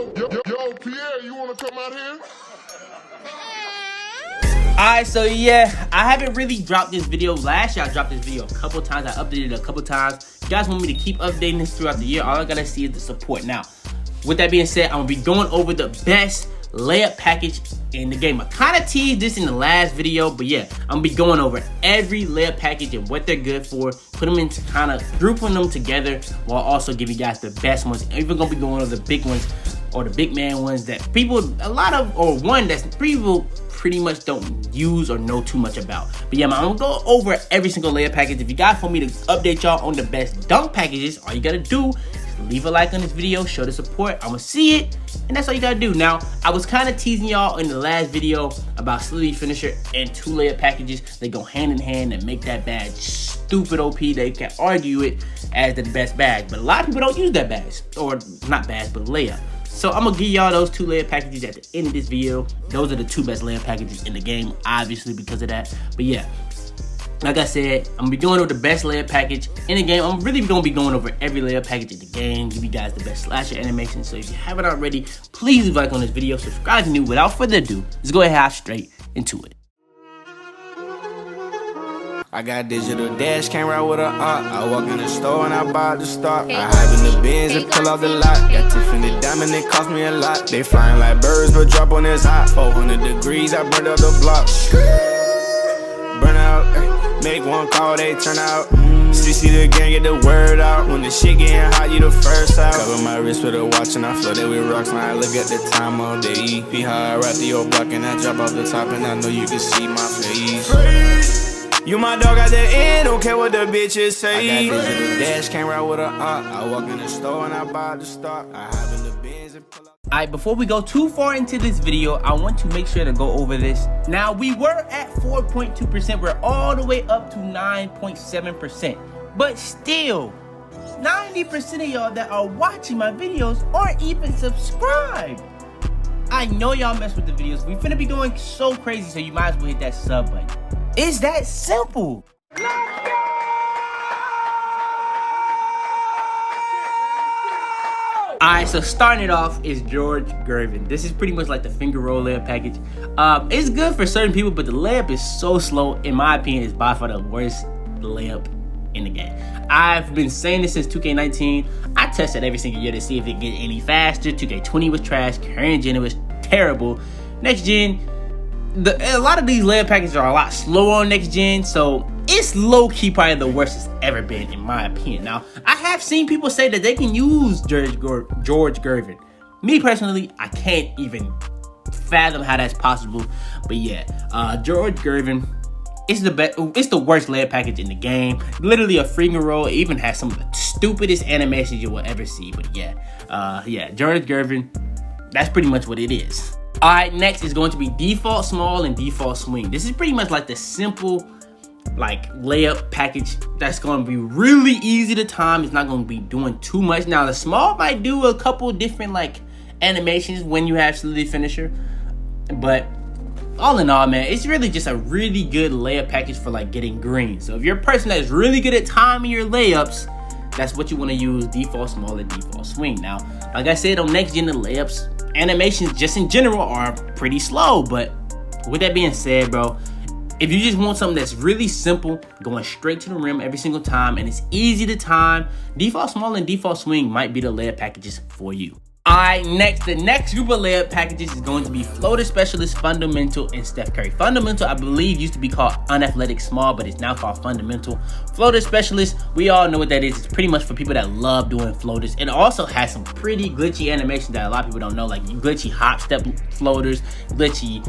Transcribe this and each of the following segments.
Yo, Pierre, you want to come out here? Alright, so yeah, I haven't really dropped this video. Last year I dropped this video a couple times. I updated it a couple times. If you guys want me to keep updating this throughout the year, all I gotta see is the support. Now, with that being said, I'm gonna be going over the best layup package in the game. I kind of teased this in the last video, but yeah, I'm gonna be going over every layup package and what they're good for, put them into kind of grouping them together while also giving you guys the best ones. I'm even gonna be going over the big ones or the big man ones that people, a lot of, or one that's people pretty much don't use or know too much about. But yeah, man, I'm gonna go over every single layup package. If you guys want me to update y'all on the best dunk packages, all you gotta do is leave a like on this video, show the support. I'm gonna see it, and that's all you gotta do. Now, I was kind of teasing y'all in the last video about Slithery Finisher and 2 layup packages. They go hand in hand and make that badge stupid OP. They can argue it as the best badge, but a lot of people don't use that badge, or not badge, but layup. So I'm gonna give y'all those 2 layup packages at the end of this video. Those are the 2 best layup packages in the game, obviously because of that. But yeah, like I said, I'm gonna be going over the best layup package in the game. I'm really gonna be going over every layup package in the game, give you guys the best slasher animation. So if you haven't already, please leave a like on this video, subscribe if you're new. Without further ado, let's go ahead and hop straight into it. I got digital dash, came right with a I walk in the store and I buy the stock. I hide in the bins and pull out the lot. Got Tiffany diamond, it cost me a lot. They flying like birds, but drop on this hot. 400 degrees, I burned up the block. Burn out, make one call, they turn out. CC the gang, get the word out. When the shit getting hot, you the first out. Cover my wrist with a watch and I flooded with rocks. Now I look at the time all day. Be high, right through your block and I drop off the top and I know you can see my face. You my dog at the end, don't care what the bitches say. I got digital dash, came right with a I walk in the store and I buy the stock. I hide in the bins and pull out. Alright, before we go too far into this video, I want to make sure to go over this. Now, we were at 4.2%. We're all the way up to 9.7%. But still, 90% of y'all that are watching my videos aren't even subscribed. I know y'all mess with the videos. We finna be going so crazy, so you might as well hit that sub button. It's that simple. Alright, so starting it off is gervin. This is pretty much like the finger roll layup package. It's good for certain people, but the layup is so slow. In my opinion, it's by far the worst layup in the game. I've been saying this since 2K19. I tested every single year to see if it get any faster. 2K20 was trash. Current gen, it was terrible. Next gen, a lot of these layup packages are a lot slower on next gen, so it's low-key probably the worst it's ever been, in my opinion. Now, I have seen people say that they can use George gervin. Me personally, I can't even fathom how that's possible. But yeah, George gervin, it's the worst layup package in the game. Literally a finger roll. It even has some of the stupidest animations you will ever see. But yeah, George gervin, that's pretty much what it is. Alright, next is going to be default small and default swing. This is pretty much like the simple layup package that's going to be really easy to time. It's not going to be doing too much. Now, the small might do a couple different animations when you have Slithery Finisher, but all in all, man, it's really just a really good layup package for getting green. So if you're a person that's really good at timing your layups, that's what you want to use, default small and default swing. Now, like I said, on next gen, the layups animations just in general are pretty slow. But with that being said, bro, if you just want something that's really simple, going straight to the rim every single time, and it's easy to time, default small and default swing might be the layup packages for you. Alright, the next group of layup packages is going to be Floater Specialist, Fundamental, and Steph Curry. Fundamental, I believe, used to be called Unathletic Small, but it's now called Fundamental. Floater Specialist, we all know what that is. It's pretty much for people that love doing floaters. It also has some pretty glitchy animations that a lot of people don't know, like glitchy hop step floaters, glitchy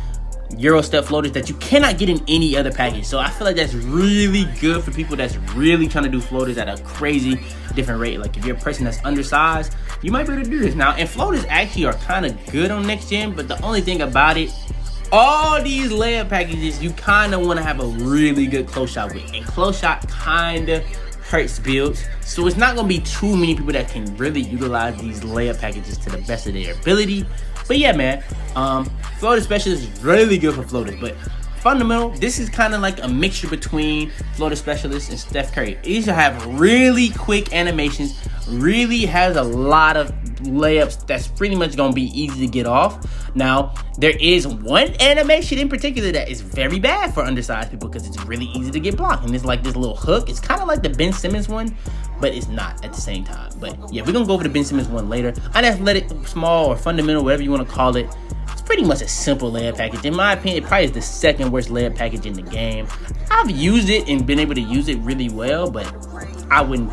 Euro step floaters that you cannot get in any other package. So I feel like that's really good for people that's really trying to do floaters at a crazy different rate. Like if you're a person that's undersized, you might be able to do this. Now, and floaters actually are kind of good on next gen, but the only thing about it, all these layup packages, you kind of want to have a really good close shot with, and close shot kind of hurts builds. So it's not going to be too many people that can really utilize these layup packages to the best of their ability. But yeah, man, Floater Specialist is really good for floaters, but Fundamental, this is kind of like a mixture between Floater Specialist and Steph Curry. These have really quick animations, really has a lot of layups that's pretty much gonna be easy to get off. Now, there is one animation in particular that is very bad for undersized people because it's really easy to get blocked. And it's like this little hook. It's kind of like the Ben Simmons one, but it's not at the same time. But yeah, we're gonna go over the Ben Simmons one later. Unathletic, small, or fundamental, whatever you want to call it. It's pretty much a simple layup package. In my opinion, it probably is the second worst layup package in the game. I've used it and been able to use it really well, but I wouldn't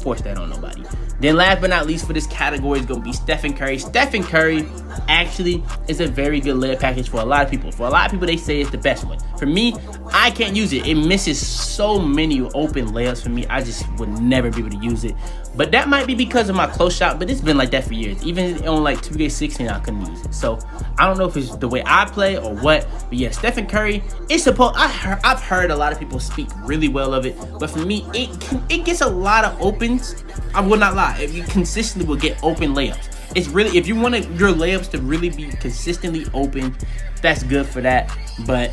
force that on nobody. Then last but not least for this category is going to be Stephen Curry. Stephen Curry actually is a very good layup package for a lot of people. For a lot of people, they say it's the best one. For me, I can't use it. It misses so many open layups for me. I just would never be able to use it. But that might be because of my close shot, but it's been like that for years. Even on like 2K16, I couldn't use it. So I don't know if it's the way I play or what. But yeah, Stephen Curry is supposed. I've heard a lot of people speak really well of it. But for me, it gets a lot of opens. I will not lie. If you consistently will get open layups, it's really, if you want your layups to really be consistently open, that's good for that. But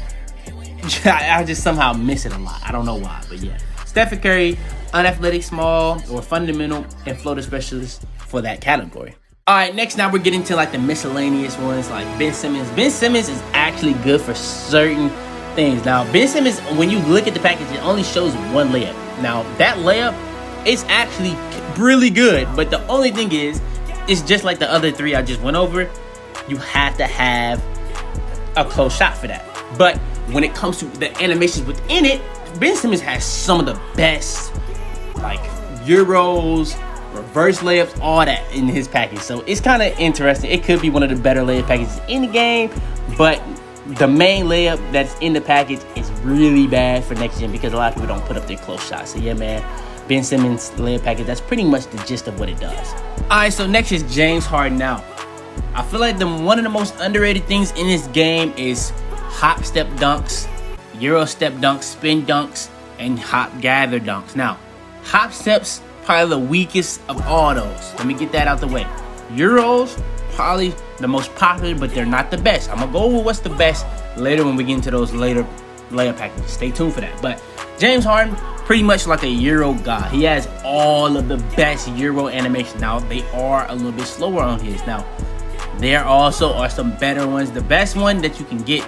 I just somehow miss it a lot. I don't know why, but yeah. Stephen Curry, unathletic, small, or fundamental, and floater specialist for that category. All right, next now we're getting to like the miscellaneous ones, like Ben Simmons. Ben Simmons is actually good for certain things. Now, Ben Simmons, when you look at the package, it only shows one layup. Now, that layup is actually really good, but the only thing is, it's just like the other three I just went over. You have to have a close shot for that. But when it comes to the animations within it, Ben Simmons has some of the best, like Euros, reverse layups, all that in his package. So it's kind of interesting. It could be one of the better layup packages in the game, but the main layup that's in the package is really bad for next gen because a lot of people don't put up their close shots. So yeah, man, Ben Simmons layup package, that's pretty much the gist of what it does. All right, so next is James Harden. Now, I feel like one of the most underrated things in this game is hop step dunks, Euro step dunks, spin dunks, and hop gather dunks. Now, hop steps, probably the weakest of all those. Let me get that out the way. Euros, probably the most popular, but they're not the best. I'm gonna go over what's the best later when we get into those later layup packages. Stay tuned for that. But James Harden, pretty much like a Euro god. He has all of the best Euro animation. Now, they are a little bit slower on his. Now, there also are some better ones. The best one that you can get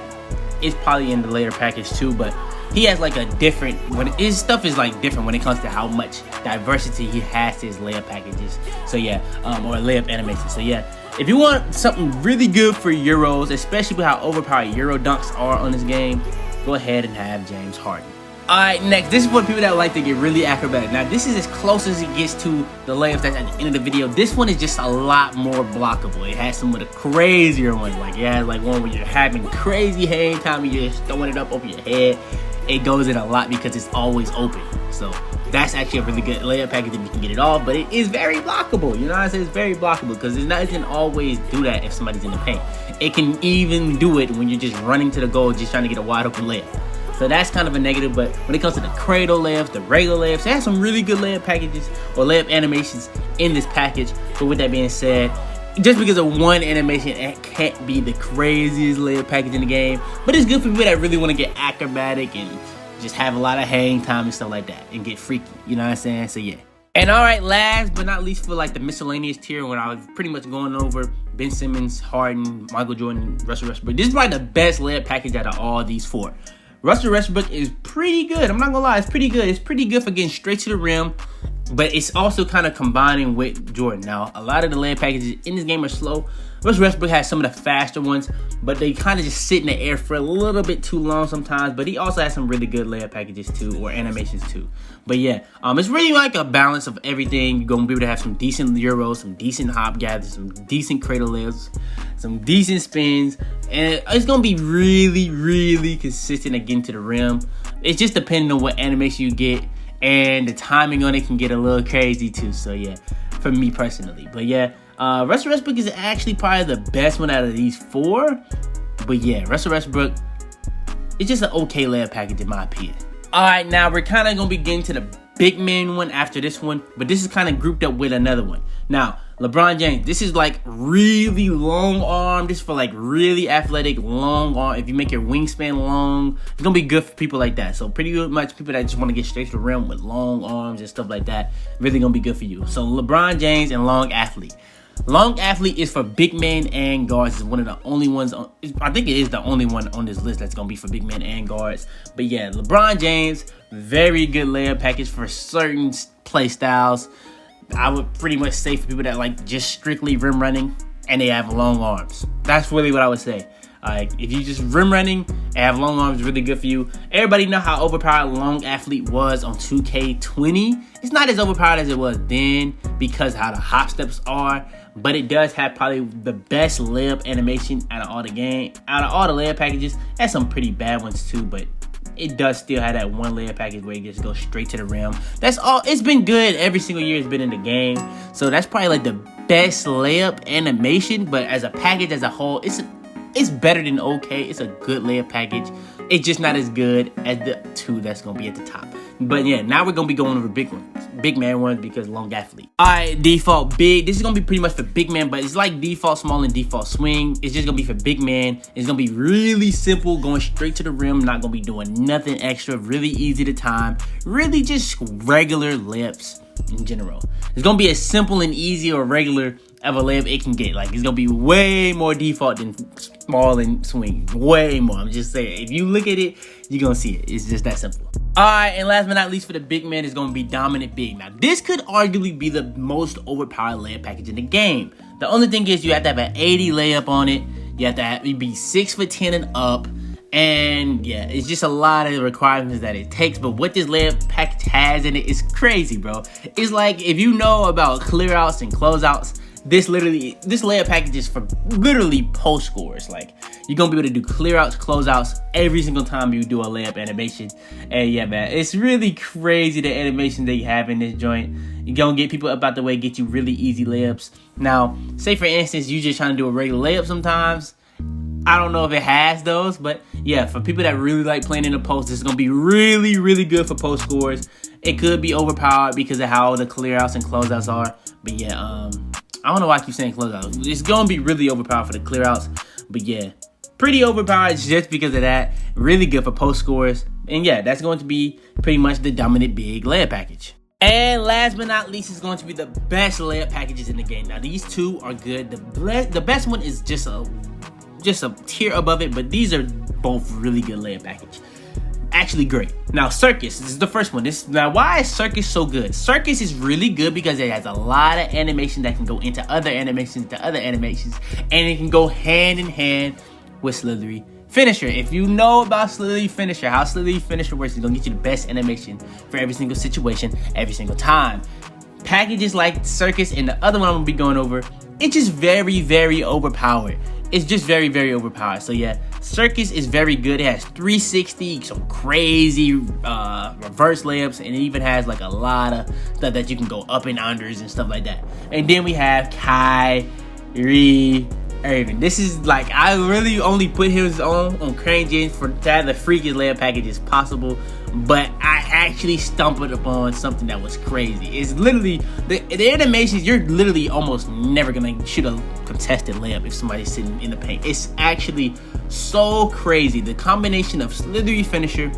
is probably in the later package too, but he has like a different, his stuff is like different when it comes to how much diversity he has to his layup packages. So yeah, or layup animations. So yeah, if you want something really good for Euros, especially with how overpowered Euro dunks are on this game, go ahead and have James Harden. All right, next, this is for people that like to get really acrobatic. Now, this is as close as it gets to the layups that's at the end of the video. This one is just a lot more blockable. It has some of the crazier ones. Like, it has like one where you're having crazy hang time and you're just throwing it up over your head. It goes in a lot because it's always open. So that's actually a really good layup package if you can get it off. But it is very blockable. You know what I'm saying? It's very blockable because it doesn't always do that if somebody's in the paint. It can even do it when you're just running to the goal, just trying to get a wide open layup. So that's kind of a negative, but when it comes to the cradle layups, the regular layups, they have some really good layup packages or layup animations in this package. But with that being said, just because of one animation, it can't be the craziest layup package in the game. But it's good for people that really want to get acrobatic and just have a lot of hang time and stuff like that and get freaky. You know what I'm saying? So yeah. And all right, last but not least for like the miscellaneous tier, when I was pretty much going over Ben Simmons, Harden, Michael Jordan, Russell Westbrook. This is probably the best layup package out of all these four. Russell Westbrook is pretty good. I'm not gonna lie, it's pretty good. It's pretty good for getting straight to the rim, but it's also kind of combining with Jordan. Now, a lot of the layup packages in this game are slow. Russell Westbrook has some of the faster ones, but they kind of just sit in the air for a little bit too long sometimes. But he also has some really good layup packages too, or animations too. But yeah, it's really like a balance of everything. You're gonna be able to have some decent Euros, some decent hop gathers, some decent cradle layups, some decent spins, and it's gonna be really, really consistent at getting to the rim. It's just depending on what animation you get, and the timing on it can get a little crazy too. So yeah, for me personally. But yeah, Russell Westbrook is actually probably the best one out of these four. But yeah, Russell Westbrook, it's just an okay layup package in my opinion. All right, now we're kind of gonna be getting to the big man one after this one, but this is kind of grouped up with another one. Now, LeBron James, this is like really long arm. This is for like really athletic, long arm. If you make your wingspan long, it's gonna be good for people like that. So pretty much people that just want to get straight to the rim with long arms and stuff like that, really gonna be good for you. So LeBron James and long athlete. Long athlete is for big men and guards. It's one of the only ones on, I think it is the only one on this list that's gonna be for big men and guards. But yeah, LeBron James, very good layup package for certain play styles. I would pretty much say for people that like just strictly rim running and they have long arms. That's really what I would say. If you just rim running and have long arms, really good for you. Everybody know how overpowered long athlete was on 2K20. It's not as overpowered as it was then because how the hop steps are, but it does have probably the best layup animation out of all the layup packages. Has some pretty bad ones too, but it does still have that one layup package where it just goes straight to the rim. That's all. It's been good every single year it's been in the game. So that's probably like the best layup animation, but as a package as a whole, it's better than okay. It's a good layup package. It's just not as good as the two that's gonna be at the top. But yeah, now we're gonna be going over big ones, big man ones, because long athlete. All right, default big. This is gonna be pretty much for big man, but it's like default small and default swing. It's just gonna be for big man. It's gonna be really simple, going straight to the rim. Not gonna be doing nothing extra. Really easy to time. Really just regular layups in general. It's gonna be as simple and easy or regular of a layup it can get. Like, it's gonna be way more default than small and swing. Way more. I'm just saying, if you look at it, you're gonna see it. It's just that simple. All right, and last but not least for the big man is gonna be dominant big. Now, this could arguably be the most overpowered layup package in the game. The only thing is you have to have an 80 layup on it. You have to be 6'10" and up. And yeah, it's just a lot of requirements that it takes. But what this layup package has in it is crazy, bro. It's like, if you know about clear outs and closeouts, this layup package is for literally post scores. Like, you're gonna be able to do clear outs, closeouts every single time you do a layup animation. And yeah, man, it's really crazy the animation they have in this joint. You're gonna get people up out the way, get you really easy layups. Now, say for instance, you just trying to do a regular layup sometimes. I don't know if it has those, but yeah, for people that really like playing in the post, this is gonna be really, really good for post scores. It could be overpowered because of how the clear outs and closeouts are. But yeah, I don't know why I keep saying closeouts. It's gonna be really overpowered for the clear outs. But yeah, pretty overpowered just because of that. Really good for post scores. And yeah, that's going to be pretty much the dominant big layup package. And last but not least is going to be the best layup packages in the game. Now, these two are good. The best one is just a tier above it, but these are both really good layup package. Actually great. Now, Circus, this is the first one. Now, why is Circus so good? Circus is really good because it has a lot of animation that can go into other animations, and it can go hand in hand with Slithery Finisher. If you know about Slithery Finisher, how Slithery Finisher works, it's gonna get you the best animation for every single situation, every single time. Packages like Circus and the other one I'm gonna be going over, it's just very, very overpowered. It's just very, very overpowered. So yeah, Circus is very good. It has 360, some crazy reverse layups, and it even has like a lot of stuff that you can go up and unders and stuff like that. And then we have Kyrie Irving. This is like, I really only put his on CryEngine to have the freakiest layup packages possible. But I actually stumbled upon something that was crazy. It's literally, the animations, you're literally almost never gonna shoot a contested layup if somebody's sitting in the paint. It's actually so crazy. The combination of Slithery Finisher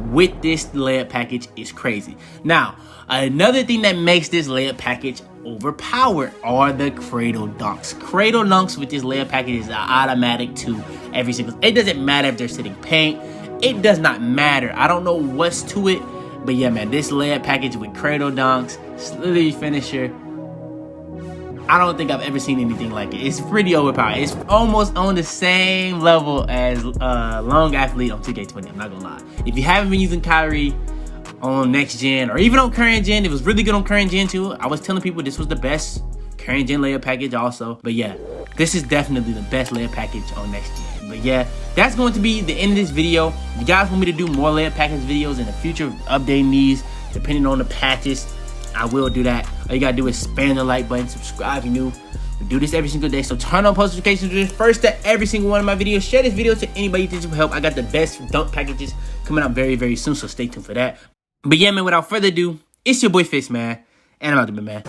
with this layup package is crazy. Now, another thing that makes this layup package overpowered are the cradle dunks. Cradle dunks with this layup package is automatic to every single, it doesn't matter if they're sitting paint. It does not matter. I don't know what's to it, but yeah, man, this layup package with cradle dunks, Slithery Finisher, I don't think I've ever seen anything like it. It's pretty overpowered. It's almost on the same level as Long Athlete on 2K20. I'm not gonna lie. If you haven't been using Kyrie on next gen or even on current gen, it was really good on current gen too. I was telling people this was the best current gen layup package also. But yeah, this is definitely the best layup package on next gen. But yeah, that's going to be the end of this video. If you guys want me to do more layup package videos in the future, updating these depending on the patches, I will do that. All you gotta do is spam the like button, subscribe if you're new. We do this every single day, so turn on post notifications to be first to every single one of my videos. Share this video to anybody you think will help. I got the best dunk packages coming out very, very soon, so stay tuned for that. But yeah, man, without further ado, it's your boy Fitz, man, and I'm out to be, man.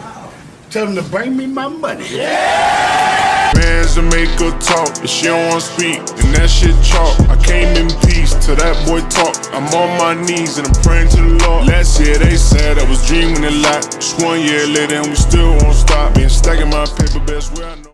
Tell them to bring me my money. Yeah! Bands to make her talk. If she don't wanna speak, then that shit chalk. I came in peace till that boy talk. I'm on my knees and I'm praying to the Lord. Last year they said I was dreaming a lot. Just 1 year later and we still won't stop. Been stacking my paper, best way I know.